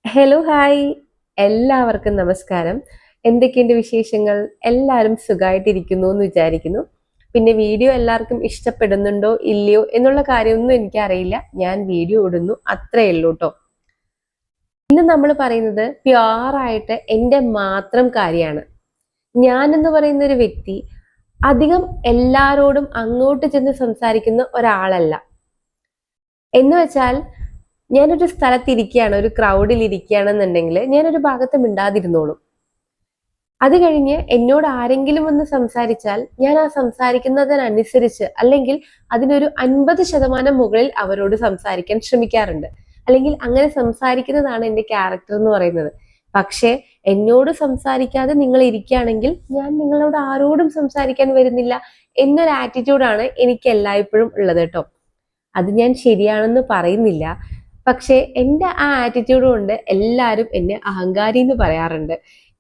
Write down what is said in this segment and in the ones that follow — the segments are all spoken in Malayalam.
ഹലോ ഹായ്, എല്ലാവർക്കും നമസ്കാരം. എന്തൊക്കെയുണ്ട് വിശേഷങ്ങൾ? എല്ലാവരും സുഖമായിട്ടിരിക്കുന്നു എന്ന് വിചാരിക്കുന്നു. പിന്നെ വീഡിയോ എല്ലാവർക്കും ഇഷ്ടപ്പെടുന്നുണ്ടോ ഇല്ലയോ എന്നുള്ള കാര്യമൊന്നും എനിക്കറിയില്ല. ഞാൻ വീഡിയോ ഇടുന്നു, അത്രേ ഉള്ളൂ കേട്ടോ. ഇന്ന് നമ്മൾ പറയുന്നത് പ്യുവറായിട്ട് എൻ്റെ മാത്രം കാര്യമാണ്. ഞാൻ എന്ന് പറയുന്ന ഒരു വ്യക്തി അധികം എല്ലാരോടും അങ്ങോട്ട് ചെന്ന് സംസാരിക്കുന്ന ഒരാളല്ല. എന്ന് വെച്ചാൽ ഞാനൊരു സ്ഥലത്തിരിക്കുകയാണ്, ഒരു ക്രൗഡിൽ ഇരിക്കുകയാണെന്നുണ്ടെങ്കിൽ ഞാനൊരു ഭാഗത്ത് മിണ്ടാതിരുന്നോളും. അത് കഴിഞ്ഞ് എന്നോട് ആരെങ്കിലും ഒന്ന് സംസാരിച്ചാൽ ഞാൻ ആ സംസാരിക്കുന്നതിനനുസരിച്ച് അല്ലെങ്കിൽ അതിനൊരു 50% മുകളിൽ അവരോട് സംസാരിക്കാൻ ശ്രമിക്കാറുണ്ട്. അല്ലെങ്കിൽ അങ്ങനെ സംസാരിക്കുന്നതാണ് എൻ്റെ ക്യാരക്ടർ എന്ന് പറയുന്നത്. പക്ഷേ എന്നോട് സംസാരിക്കാതെ നിങ്ങൾ ഇരിക്കുകയാണെങ്കിൽ ഞാൻ നിങ്ങളോട് ആരോടും സംസാരിക്കാൻ വരുന്നില്ല എന്നൊരു ആറ്റിറ്റ്യൂഡാണ് എനിക്ക് എല്ലായ്പ്പോഴും ഉള്ളത് കേട്ടോ. അത് ഞാൻ ശരിയാണെന്ന് പറയുന്നില്ല. പക്ഷേ എൻ്റെ ആ ആറ്റിറ്റ്യൂഡ് കൊണ്ട് എല്ലാവരും എന്നെ അഹങ്കാരി എന്ന് പറയാറുണ്ട്.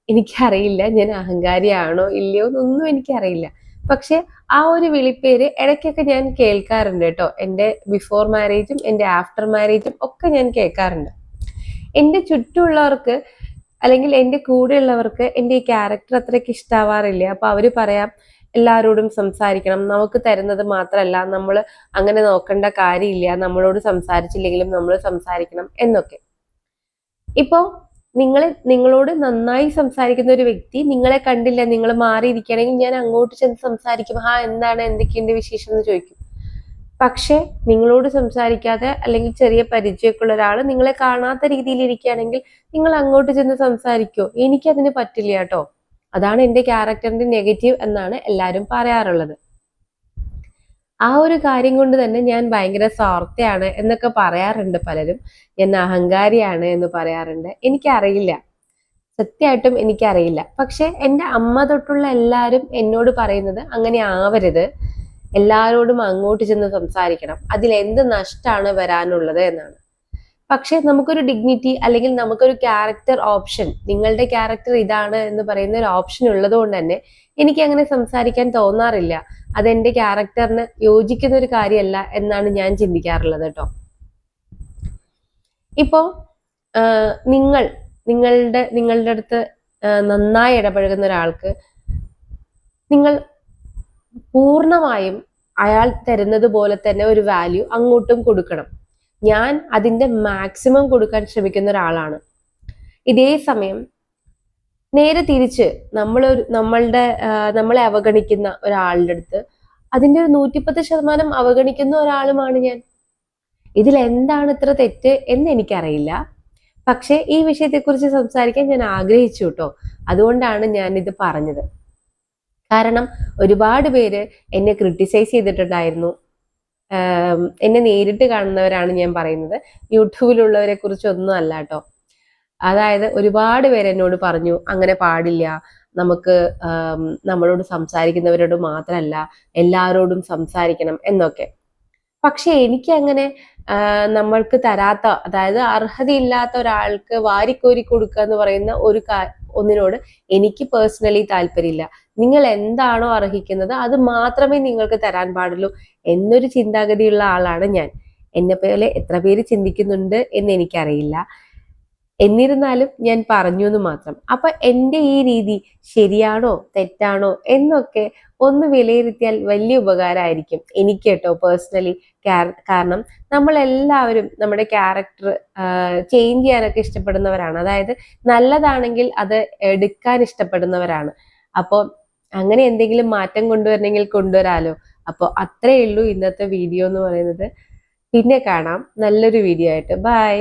എനിക്കറിയില്ല ഞാൻ അഹങ്കാരിയാണോ ഇല്ലയോ എന്നൊന്നും എനിക്കറിയില്ല. പക്ഷെ ആ ഒരു വിളിപ്പേര് ഇടയ്ക്കൊക്കെ ഞാൻ കേൾക്കാറുണ്ട് കേട്ടോ. എൻ്റെ ബിഫോർ മാരേജും എൻ്റെ ആഫ്റ്റർ മാരേജും ഒക്കെ ഞാൻ കേൾക്കാറുണ്ട്. എൻ്റെ ചുറ്റുമുള്ളവർക്ക് അല്ലെങ്കിൽ എൻ്റെ കൂടെയുള്ളവർക്ക് എൻ്റെ ഈ ക്യാരക്ടർ അത്രയ്ക്ക് ഇഷ്ടാവാറില്ല. അപ്പൊ അവര് പറയാം എല്ലാവരോടും സംസാരിക്കണം, നമുക്ക് തരുന്നത് മാത്രമല്ല നമ്മൾ അങ്ങനെ നോക്കേണ്ട കാര്യമില്ല, നമ്മളോട് സംസാരിച്ചില്ലെങ്കിലും നമ്മൾ സംസാരിക്കണം എന്നൊക്കെ. ഇപ്പോ നിങ്ങളോട് നന്നായി സംസാരിക്കുന്ന ഒരു വ്യക്തി നിങ്ങളെ കണ്ടില്ല, നിങ്ങൾ മാറിയിരിക്കുകയാണെങ്കിൽ ഞാൻ അങ്ങോട്ട് ചെന്ന് സംസാരിക്കും. എന്താണ്, എന്തൊക്കെയുണ്ട് വിശേഷം എന്ന് ചോദിക്കും. പക്ഷെ നിങ്ങളോട് സംസാരിക്കാതെ അല്ലെങ്കിൽ ചെറിയ പരിചയമൊക്കെ ഉള്ള ഒരാൾ നിങ്ങളെ കാണാത്ത രീതിയിൽ ഇരിക്കുകയാണെങ്കിൽ നിങ്ങൾ അങ്ങോട്ട് ചെന്ന് സംസാരിക്കോ? എനിക്കതിന് പറ്റില്ല കേട്ടോ. അതാണ് എൻ്റെ ക്യാരക്ടറിന്റെ നെഗറ്റീവ് എന്നാണ് എല്ലാവരും പറയാറുള്ളത്. ആ ഒരു കാര്യം കൊണ്ട് തന്നെ ഞാൻ ഭയങ്കര സ്വാർത്ഥയാണ് എന്നൊക്കെ പറയാറുണ്ട് പലരും. ഞാൻ അഹങ്കാരിയാണ് എന്ന് പറയാറുണ്ട്. എനിക്കറിയില്ല, സത്യമായിട്ടും എനിക്കറിയില്ല. പക്ഷെ എൻ്റെ അമ്മ തൊട്ടുള്ള എല്ലാവരും എന്നോട് പറയുന്നത് അങ്ങനെ ആവരുത്, എല്ലാവരോടും അങ്ങോട്ട് ചെന്ന് സംസാരിക്കണം, അതിൽ എന്ത് നഷ്ടമാണ് വരാനുള്ളത് എന്നാണ്. പക്ഷെ നമുക്കൊരു ഡിഗ്നിറ്റി അല്ലെങ്കിൽ നമുക്കൊരു ക്യാരക്ടർ ഓപ്ഷൻ, നിങ്ങളുടെ ക്യാരക്ടർ ഇതാണ് എന്ന് പറയുന്ന ഒരു ഓപ്ഷൻ ഉള്ളത് കൊണ്ട് തന്നെ എനിക്ക് അങ്ങനെ സംസാരിക്കാൻ തോന്നാറില്ല. അതെന്റെ ക്യാരക്ടറിന് യോജിക്കുന്ന ഒരു കാര്യമല്ല എന്നാണ് ഞാൻ ചിന്തിക്കാറുള്ളത് കേട്ടോ. ഇപ്പോ നിങ്ങൾ നിങ്ങളുടെ അടുത്ത് നന്നായി ഇടപഴകുന്ന ഒരാൾക്ക് നിങ്ങൾ പൂർണ്ണമായും അയാൾ തരുന്നത് പോലെ തന്നെ ഒരു വാല്യൂ അങ്ങോട്ടും കൊടുക്കണം. ഞാൻ അതിന്റെ മാക്സിമം കൊടുക്കാൻ ശ്രമിക്കുന്ന ഒരാളാണ്. ഇതേ സമയം നേരെ തിരിച്ച് നമ്മളെ അവഗണിക്കുന്ന ഒരാളുടെ അടുത്ത് അതിന്റെ ഒരു 110% അവഗണിക്കുന്ന ഒരാളുമാണ് ഞാൻ. ഇതിൽ എന്താണ് ഇത്ര തെറ്റ് എന്ന് എനിക്കറിയില്ല. പക്ഷെ ഈ വിഷയത്തെക്കുറിച്ച് സംസാരിക്കാൻ ഞാൻ ആഗ്രഹിച്ചു കേട്ടോ. അതുകൊണ്ടാണ് ഞാൻ ഇത് പറഞ്ഞത്. കാരണം ഒരുപാട് പേര് എന്നെ ക്രിട്ടിസൈസ് ചെയ്തിട്ടുണ്ടായിരുന്നു. എന്നെ നേരിട്ട് കാണുന്നവരാണ് ഞാൻ പറയുന്നത്. യൂട്യൂബിലുള്ളവരെ കുറിച്ചൊന്നും അല്ല കേട്ടോ. അതായത് ഒരുപാട് പേര് എന്നോട് പറഞ്ഞു അങ്ങനെ പാടില്ല, നമുക്ക് നമ്മളോട് സംസാരിക്കുന്നവരോട് മാത്രമല്ല എല്ലാവരോടും സംസാരിക്കണം എന്നൊക്കെ. പക്ഷെ എനിക്ക് അങ്ങനെ നമ്മൾക്ക് തരാത്ത, അതായത് അർഹതയില്ലാത്ത ഒരാൾക്ക് വാരിക്കോരി കൊടുക്കുക എന്ന് പറയുന്ന ഒന്നിനോട് എനിക്ക് പേഴ്സണലി താല്പര്യമില്ല. നിങ്ങൾ എന്താണോ അർഹിക്കുന്നത് അത് മാത്രമേ നിങ്ങൾക്ക് തരാൻ പാടുള്ളൂ എന്നൊരു ചിന്താഗതിയുള്ള ആളാണ് ഞാൻ. എന്നെ പോലെ എത്ര പേര് ചിന്തിക്കുന്നുണ്ട് എന്ന് എനിക്കറിയില്ല. എന്നിരുന്നാലും ഞാൻ പറഞ്ഞു എന്ന് മാത്രം. അപ്പൊ എൻ്റെ ഈ രീതി ശരിയാണോ തെറ്റാണോ എന്നൊക്കെ ഒന്ന് വിലയിരുത്തിയാൽ വലിയ ഉപകാരമായിരിക്കും എനിക്ക് കേട്ടോ, പേഴ്സണലി. കാരണം നമ്മളെല്ലാവരും നമ്മുടെ ക്യാരക്ടർ ചേഞ്ച് ചെയ്യാനൊക്കെ ഇഷ്ടപ്പെടുന്നവരാണ്. അതായത് നല്ലതാണെങ്കിൽ അത് എടുക്കാൻ ഇഷ്ടപ്പെടുന്നവരാണ്. അപ്പോൾ അങ്ങനെ എന്തെങ്കിലും മാറ്റം കൊണ്ടുവരണമെങ്കിൽ കൊണ്ടുവരാലോ. അപ്പോൾ അത്രയേ ഉള്ളൂ ഇന്നത്തെ വീഡിയോ എന്ന് പറയുന്നത്. പിന്നെ കാണാം നല്ലൊരു വീഡിയോ ആയിട്ട്. ബൈ.